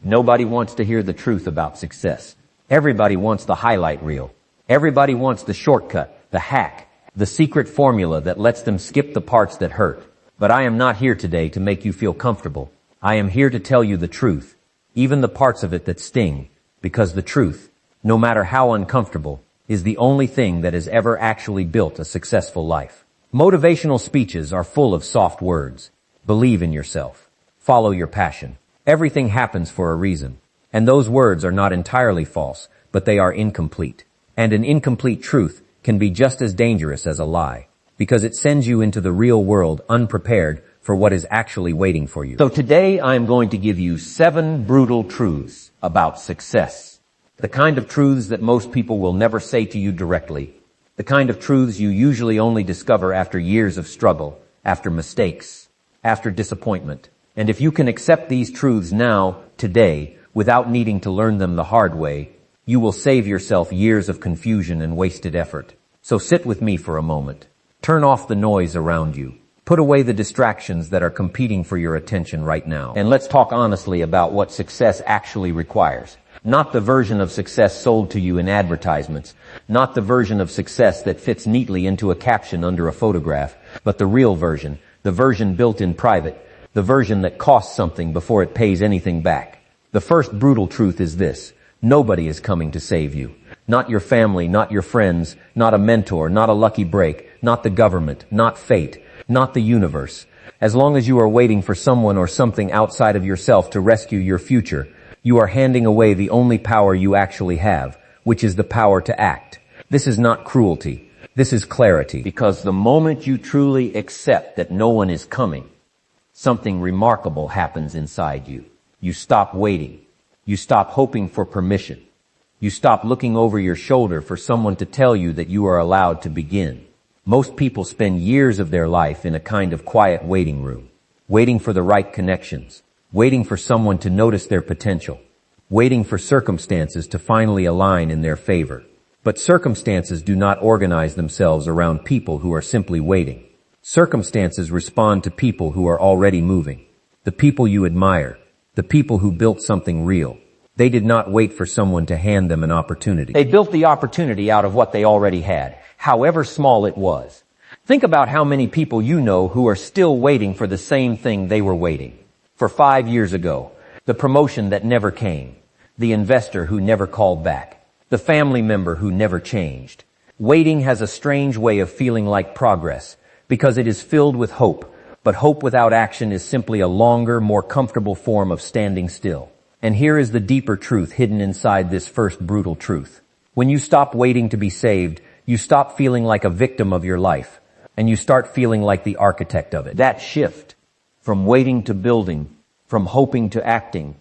Nobody wants to hear the truth about success. Everybody wants the highlight reel. Everybody wants the shortcut, the hack, the secret formula that lets them skip the parts that hurt. But I am not here today to make you feel comfortable. I am here to tell you the truth, even the parts of it that sting, because the truth, no matter how uncomfortable, is the only thing that has ever actually built a successful life. Motivational speeches are full of soft words. Believe in yourself. Follow your passion. Everything happens for a reason. And those words are not entirely false, but they are incomplete. And an incomplete truth can be just as dangerous as a lie, because it sends you into the real world unprepared for what is actually waiting for you. So today I am going to give you 7 brutal truths about success. The kind of truths that most people will never say to you directly. The kind of truths you usually only discover after years of struggle, after mistakes, after disappointment. And if you can accept these truths now, today, without needing to learn them the hard way, you will save yourself years of confusion and wasted effort. So sit with me for a moment. Turn off the noise around you. Put away the distractions that are competing for your attention right now. And let's talk honestly about what success actually requires. Not the version of success sold to you in advertisements. Not the version of success that fits neatly into a caption under a photograph. But the real version. The version built in private. The version that costs something before it pays anything back. The first brutal truth is this. Nobody is coming to save you. Not your family, not your friends, not a mentor, not a lucky break, not the government, not fate, not the universe. As long as you are waiting for someone or something outside of yourself to rescue your future, you are handing away the only power you actually have, which is the power to act. This is not cruelty. This is clarity. Because the moment you truly accept that no one is coming, something remarkable happens inside you. You stop waiting. You stop hoping for permission. You stop looking over your shoulder for someone to tell you that you are allowed to begin. Most people spend years of their life in a kind of quiet waiting room, waiting for the right connections, waiting for someone to notice their potential, waiting for circumstances to finally align in their favor. But circumstances do not organize themselves around people who are simply waiting. Circumstances respond to people who are already moving, the people you admire, the people who built something real. They did not wait for someone to hand them an opportunity. They built the opportunity out of what they already had, however small it was. Think about how many people you know who are still waiting for the same thing they were waiting for 5 years ago. The promotion that never came. The investor who never called back. The family member who never changed. Waiting has a strange way of feeling like progress because it is filled with hope. But hope without action is simply a longer, more comfortable form of standing still. And here is the deeper truth hidden inside this first brutal truth. When you stop waiting to be saved, you stop feeling like a victim of your life, and you start feeling like the architect of it. That shift from waiting to building, from hoping to acting,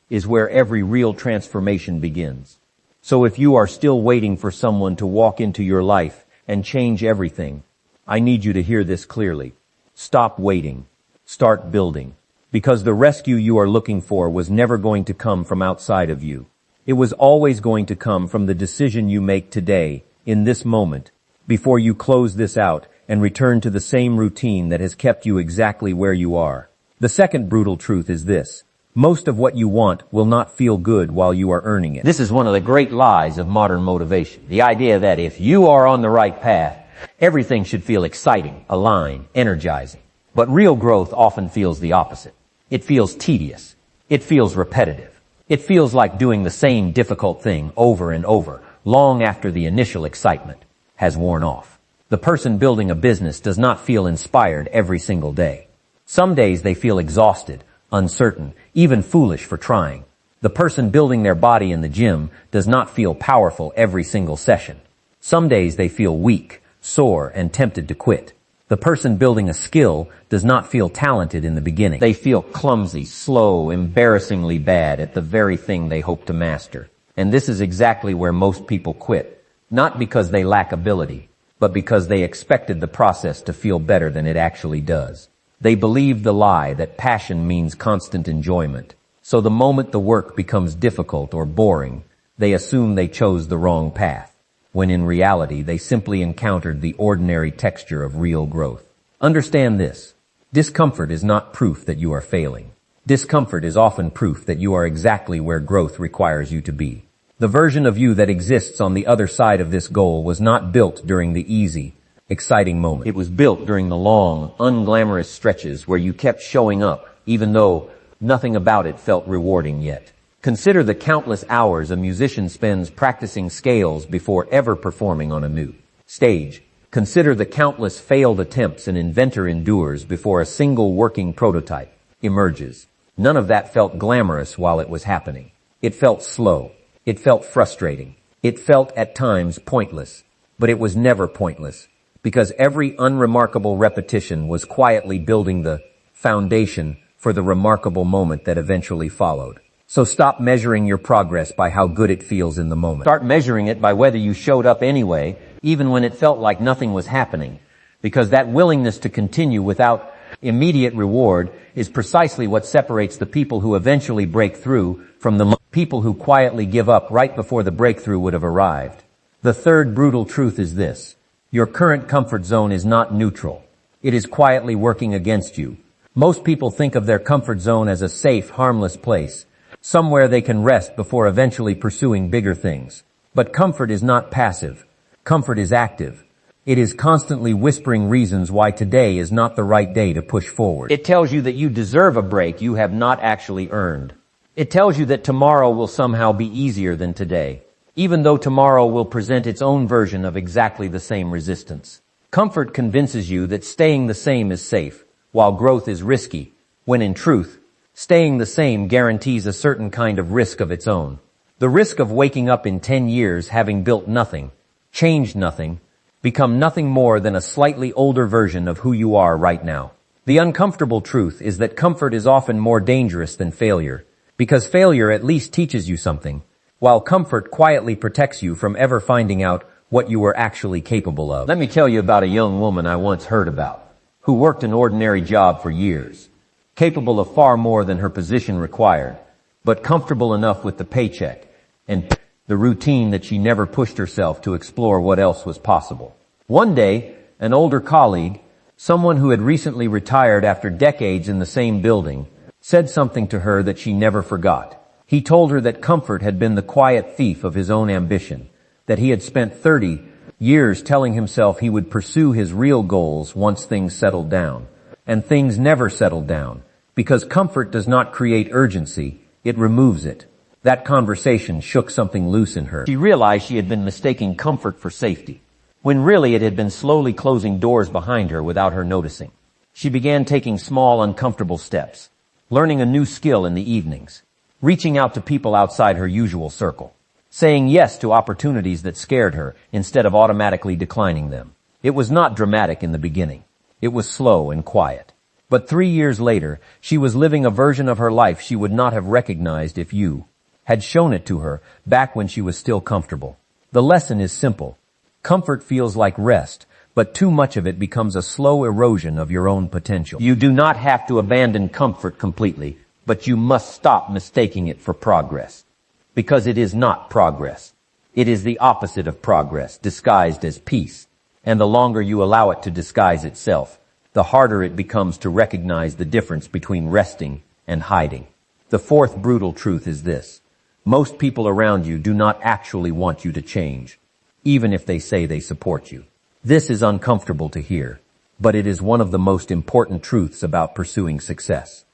is where every real transformation begins. So if you are still waiting for someone to walk into your life and change everything, I need you to hear this clearly. Stop waiting. Start building. Because the rescue you are looking for was never going to come from outside of you. It was always going to come from the decision you make today, in this moment, before you close this out and return to the same routine that has kept you exactly where you are. The second brutal truth is this. Most of what you want will not feel good while you are earning it. This is one of the great lies of modern motivation. The idea that if you are on the right path, everything should feel exciting, aligned, energizing. But real growth often feels the opposite. It feels tedious. It feels repetitive. It feels like doing the same difficult thing over and over, long after the initial excitement has worn off. The person building a business does not feel inspired every single day. Some days they feel exhausted, uncertain, even foolish for trying. The person building their body in the gym does not feel powerful every single session. Some days they feel weak, sore, and tempted to quit. The person building a skill does not feel talented in the beginning. They feel clumsy, slow, embarrassingly bad at the very thing they hope to master. And this is exactly where most people quit. Not because they lack ability, but because they expected the process to feel better than it actually does. They believed the lie that passion means constant enjoyment. So the moment the work becomes difficult or boring, they assume they chose the wrong path, when in reality they simply encountered the ordinary texture of real growth. Understand this. Discomfort is not proof that you are failing. Discomfort is often proof that you are exactly where growth requires you to be. The version of you that exists on the other side of this goal was not built during the easy, exciting moment. It was built during the long, unglamorous stretches where you kept showing up, even though nothing about it felt rewarding yet. Consider the countless hours a musician spends practicing scales before ever performing on a new stage. Consider the countless failed attempts an inventor endures before a single working prototype emerges. None of that felt glamorous while it was happening. It felt slow. It felt frustrating. It felt at times pointless. But it was never pointless, because every unremarkable repetition was quietly building the foundation for the remarkable moment that eventually followed. So stop measuring your progress by how good it feels in the moment. Start measuring it by whether you showed up anyway, even when it felt like nothing was happening, because that willingness to continue without immediate reward is precisely what separates the people who eventually break through from the people who quietly give up right before the breakthrough would have arrived. The third brutal truth is this: your current comfort zone is not neutral. It is quietly working against you. Most people think of their comfort zone as a safe, harmless place, somewhere they can rest before eventually pursuing bigger things. But comfort is not passive. Comfort is active. It is constantly whispering reasons why today is not the right day to push forward. It tells you that you deserve a break you have not actually earned. It tells you that tomorrow will somehow be easier than today, even though tomorrow will present its own version of exactly the same resistance. Comfort convinces you that staying the same is safe, while growth is risky, when in truth, staying the same guarantees a certain kind of risk of its own. The risk of waking up in 10 years having built nothing, changed nothing, become nothing more than a slightly older version of who you are right now. The uncomfortable truth is that comfort is often more dangerous than failure, because failure at least teaches you something, while comfort quietly protects you from ever finding out what you were actually capable of. Let me tell you about a young woman I once heard about, who worked an ordinary job for years, capable of far more than her position required, but comfortable enough with the paycheck and the routine that she never pushed herself to explore what else was possible. One day, an older colleague, someone who had recently retired after decades in the same building, said something to her that she never forgot. He told her that comfort had been the quiet thief of his own ambition, that he had spent 30 years telling himself he would pursue his real goals once things settled down. And things never settled down, because comfort does not create urgency, it removes it. That conversation shook something loose in her. She realized she had been mistaking comfort for safety, when really it had been slowly closing doors behind her without her noticing. She began taking small, uncomfortable steps, learning a new skill in the evenings, reaching out to people outside her usual circle, saying yes to opportunities that scared her instead of automatically declining them. It was not dramatic in the beginning. It was slow and quiet. But 3 years later, she was living a version of her life she would not have recognized if you had shown it to her back when she was still comfortable. The lesson is simple. Comfort feels like rest, but too much of it becomes a slow erosion of your own potential. You do not have to abandon comfort completely, but you must stop mistaking it for progress. Because it is not progress. It is the opposite of progress, disguised as peace. And the longer you allow it to disguise itself, the harder it becomes to recognize the difference between resting and hiding. The fourth brutal truth is this: most people around you do not actually want you to change, even if they say they support you. This is uncomfortable to hear, but it is one of the most important truths about pursuing success,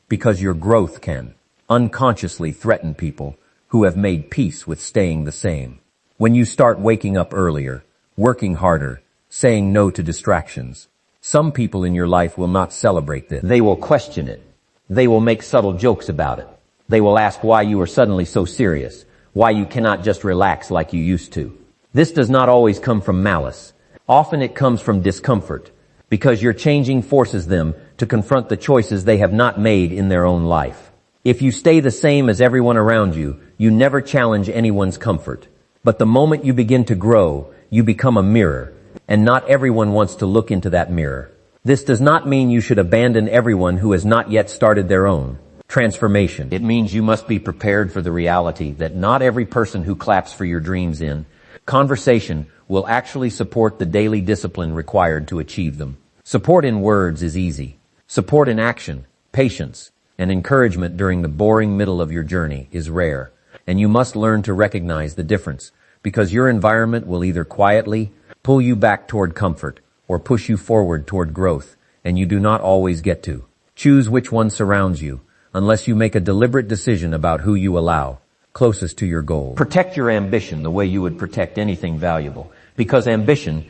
because your growth can unconsciously threaten people who have made peace with staying the same. When you start waking up earlier, working harder, saying no to distractions, some people in your life will not celebrate this. They will question it. They will make subtle jokes about it. They will ask why you are suddenly so serious, why you cannot just relax like you used to. This does not always come from malice. Often it comes from discomfort, because your changing forces them to confront the choices they have not made in their own life. If you stay the same as everyone around you, you never challenge anyone's comfort. But the moment you begin to grow, you become a mirror, and not everyone wants to look into that mirror. This does not mean you should abandon everyone who has not yet started their own transformation. It means you must be prepared for the reality that not every person who claps for your dreams in conversation will actually support the daily discipline required to achieve them. Support in words is easy. Support in action, patience, and encouragement during the boring middle of your journey is rare, and you must learn to recognize the difference, because your environment will either quietly pull you back toward comfort or push you forward toward growth, and you do not always get to choose which one surrounds you unless you make a deliberate decision about who you allow closest to your goal. Protect your ambition the way you would protect anything valuable, because ambition,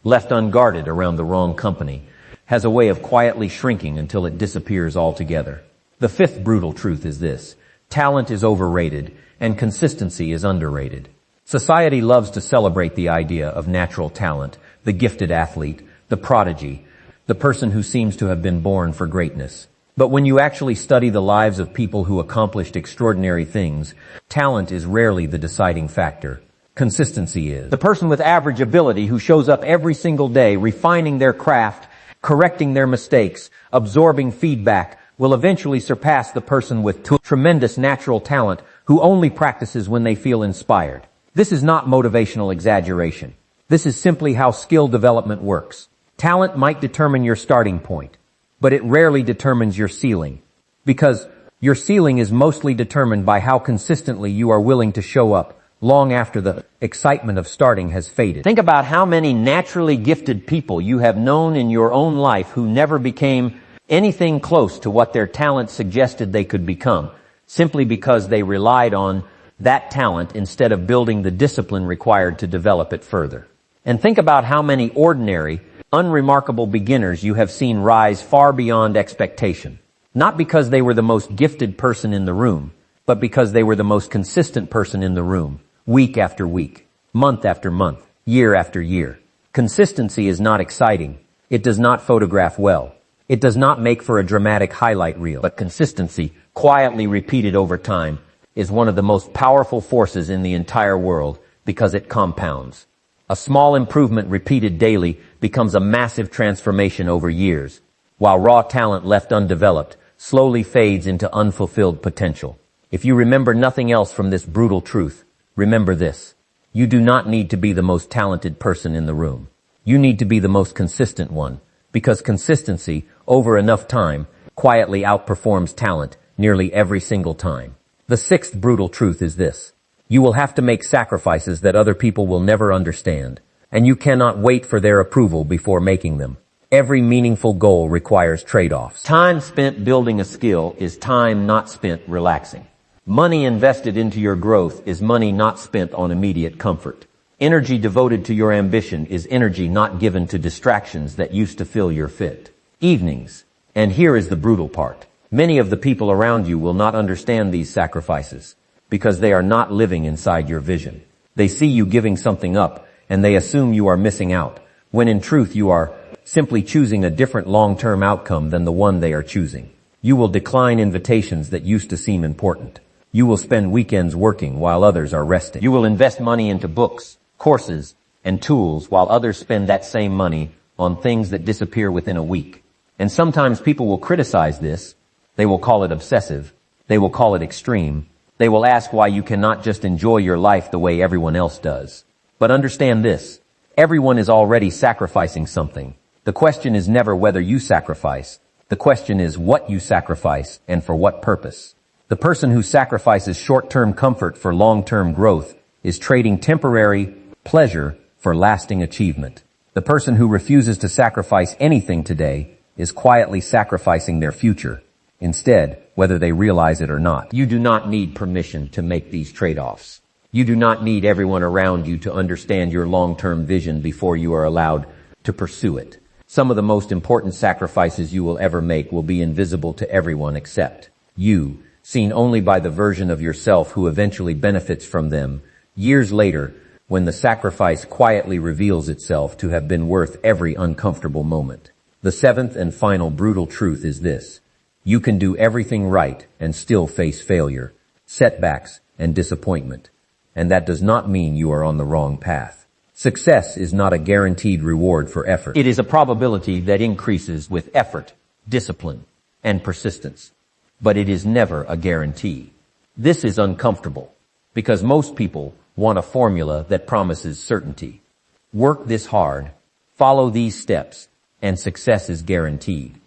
left unguarded around the wrong company, has a way of quietly shrinking until it disappears altogether. The fifth brutal truth is this: talent is overrated and consistency is underrated. Society loves to celebrate the idea of natural talent, the gifted athlete, the prodigy, the person who seems to have been born for greatness. But when you actually study the lives of people who accomplished extraordinary things, talent is rarely the deciding factor. Consistency is. The person with average ability who shows up every single day, refining their craft, correcting their mistakes, absorbing feedback, will eventually surpass the person with tremendous natural talent who only practices when they feel inspired. This is not motivational exaggeration. This is simply how skill development works. Talent might determine your starting point, but it rarely determines your ceiling, because your ceiling is mostly determined by how consistently you are willing to show up long after the excitement of starting has faded. Think about how many naturally gifted people you have known in your own life who never became anything close to what their talent suggested they could become, simply because they relied on that talent instead of building the discipline required to develop it further. And think about how many ordinary, unremarkable beginners you have seen rise far beyond expectation, not because they were the most gifted person in the room, but because they were the most consistent person in the room, week after week, month after month, year after year. Consistency is not exciting. It does not photograph well. It does not make for a dramatic highlight reel. But consistency, quietly repeated over time, is one of the most powerful forces in the entire world because it compounds. A small improvement repeated daily becomes a massive transformation over years, while raw talent left undeveloped slowly fades into unfulfilled potential. If you remember nothing else from this brutal truth, remember this: you do not need to be the most talented person in the room. You need to be the most consistent one, because consistency, over enough time, quietly outperforms talent nearly every single time. The sixth brutal truth is this: you will have to make sacrifices that other people will never understand, and you cannot wait for their approval before making them. Every meaningful goal requires trade-offs. Time spent building a skill is time not spent relaxing. Money invested into your growth is money not spent on immediate comfort. Energy devoted to your ambition is energy not given to distractions that used to fill your fit. Evenings. And here is the brutal part: many of the people around you will not understand these sacrifices because they are not living inside your vision. They see you giving something up and they assume you are missing out, when in truth you are simply choosing a different long-term outcome than the one they are choosing. You will decline invitations that used to seem important. You will spend weekends working while others are resting. You will invest money into books, courses, and tools while others spend that same money on things that disappear within a week. And sometimes people will criticize this. They will call it obsessive. They will call it extreme. They will ask why you cannot just enjoy your life the way everyone else does. But understand this: everyone is already sacrificing something. The question is never whether you sacrifice. The question is what you sacrifice and for what purpose. The person who sacrifices short-term comfort for long-term growth is trading temporary pleasure for lasting achievement. The person who refuses to sacrifice anything today is quietly sacrificing their future. Instead, whether they realize it or not. You do not need permission to make these trade-offs. You do not need everyone around you to understand your long-term vision before you are allowed to pursue it. Some of the most important sacrifices you will ever make will be invisible to everyone except you, seen only by the version of yourself who eventually benefits from them years later, when the sacrifice quietly reveals itself to have been worth every uncomfortable moment. The seventh and final brutal truth is this: you can do everything right and still face failure, setbacks, and disappointment. And that does not mean you are on the wrong path. Success is not a guaranteed reward for effort. It is a probability that increases with effort, discipline, and persistence. But it is never a guarantee. This is uncomfortable because most people want a formula that promises certainty. Work this hard, follow these steps, and success is guaranteed.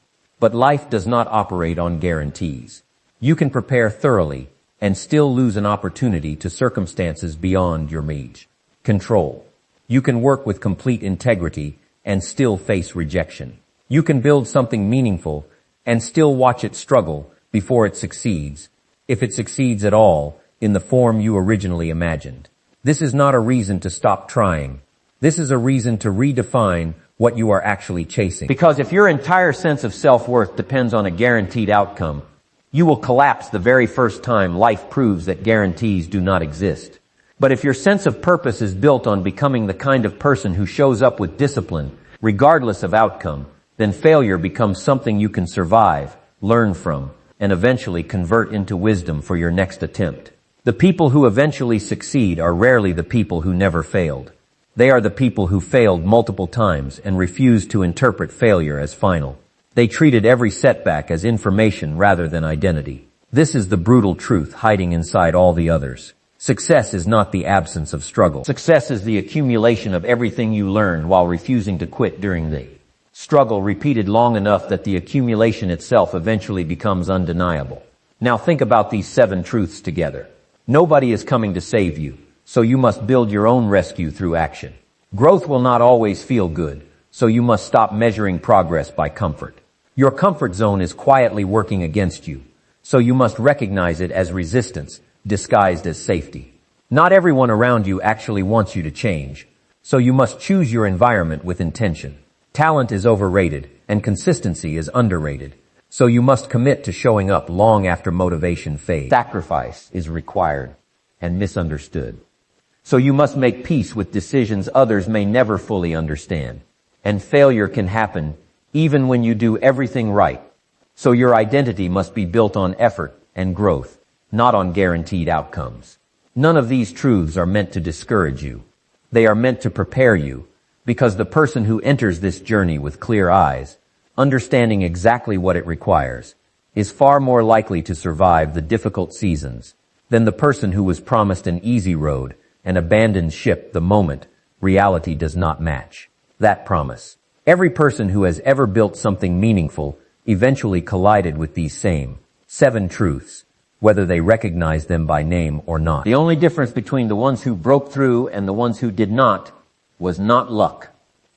But life does not operate on guarantees. You can prepare thoroughly and still lose an opportunity to circumstances beyond your reach. Control. You can work with complete integrity and still face rejection. You can build something meaningful and still watch it struggle before it succeeds, if it succeeds at all, in the form you originally imagined. This is not a reason to stop trying. This is a reason to redefine what you are actually chasing. Because if your entire sense of self-worth depends on a guaranteed outcome, you will collapse the very first time life proves that guarantees do not exist. But if your sense of purpose is built on becoming the kind of person who shows up with discipline, regardless of outcome, then failure becomes something you can survive, learn from, and eventually convert into wisdom for your next attempt. The people who eventually succeed are rarely the people who never failed. They are the people who failed multiple times and refused to interpret failure as final. They treated every setback as information rather than identity. This is the brutal truth hiding inside all the others. Success is not the absence of struggle. Success is the accumulation of everything you learned while refusing to quit during the struggle, repeated long enough that the accumulation itself eventually becomes undeniable. Now think about these 7 truths together. Nobody is coming to save you, so you must build your own rescue through action. Growth will not always feel good, so you must stop measuring progress by comfort. Your comfort zone is quietly working against you, so you must recognize it as resistance, disguised as safety. Not everyone around you actually wants you to change, so you must choose your environment with intention. Talent is overrated, and consistency is underrated, so you must commit to showing up long after motivation fades. Sacrifice is required and misunderstood, so you must make peace with decisions others may never fully understand. And failure can happen even when you do everything right. So your identity must be built on effort and growth, not on guaranteed outcomes. None of these truths are meant to discourage you. They are meant to prepare you, because the person who enters this journey with clear eyes, understanding exactly what it requires, is far more likely to survive the difficult seasons than the person who was promised an easy road and abandoned ship the moment reality does not match that promise. Every person who has ever built something meaningful eventually collided with these same 7 truths, whether they recognized them by name or not. The only difference between the ones who broke through and the ones who did not was not luck,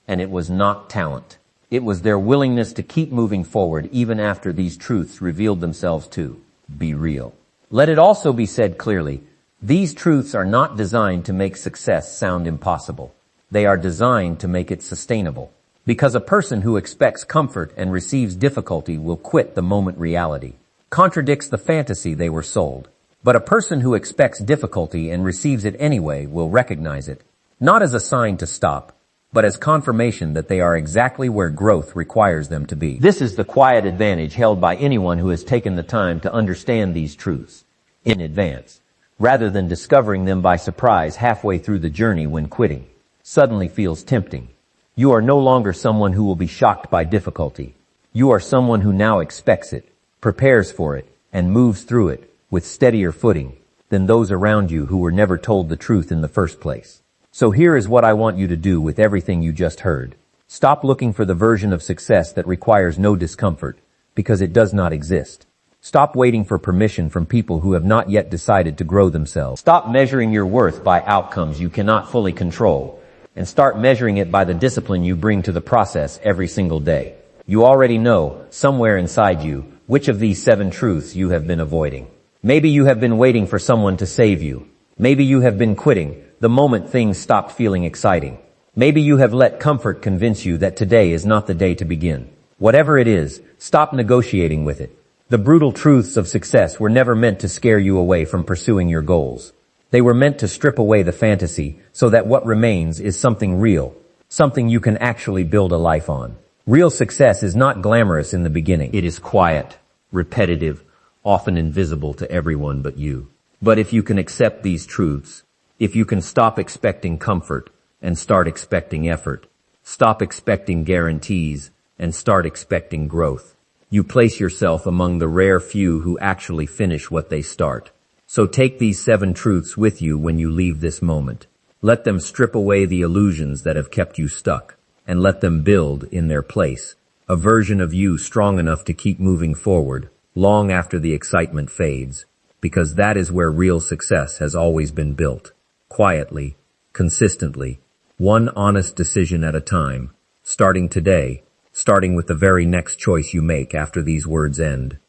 and it was not talent. It was their willingness to keep moving forward even after these truths revealed themselves to be real. Let it also be said clearly, these truths are not designed to make success sound impossible. They are designed to make it sustainable. Because a person who expects comfort and receives difficulty will quit the moment reality contradicts the fantasy they were sold. But a person who expects difficulty and receives it anyway will recognize it, not as a sign to stop, but as confirmation that they are exactly where growth requires them to be. This is the quiet advantage held by anyone who has taken the time to understand these truths in advance, rather than discovering them by surprise halfway through the journey when quitting suddenly feels tempting. You are no longer someone who will be shocked by difficulty. You are someone who now expects it, prepares for it, and moves through it with steadier footing than those around you who were never told the truth in the first place. So here is what I want you to do with everything you just heard. Stop looking for the version of success that requires no discomfort, because it does not exist. Stop waiting for permission from people who have not yet decided to grow themselves. Stop measuring your worth by outcomes you cannot fully control, and start measuring it by the discipline you bring to the process every single day. You already know, somewhere inside you, which of these 7 truths you have been avoiding. Maybe you have been waiting for someone to save you. Maybe you have been quitting the moment things stopped feeling exciting. Maybe you have let comfort convince you that today is not the day to begin. Whatever it is, stop negotiating with it. The brutal truths of success were never meant to scare you away from pursuing your goals. They were meant to strip away the fantasy so that what remains is something real, something you can actually build a life on. Real success is not glamorous in the beginning. It is quiet, repetitive, often invisible to everyone but you. But if you can accept these truths, if you can stop expecting comfort and start expecting effort, stop expecting guarantees and start expecting growth, you place yourself among the rare few who actually finish what they start. So take these 7 truths with you when you leave this moment. Let them strip away the illusions that have kept you stuck, and let them build in their place A version of you strong enough to keep moving forward, long after the excitement fades, because that is where real success has always been built. Quietly, consistently, one honest decision at a time, starting today, starting with the very next choice you make after these words end.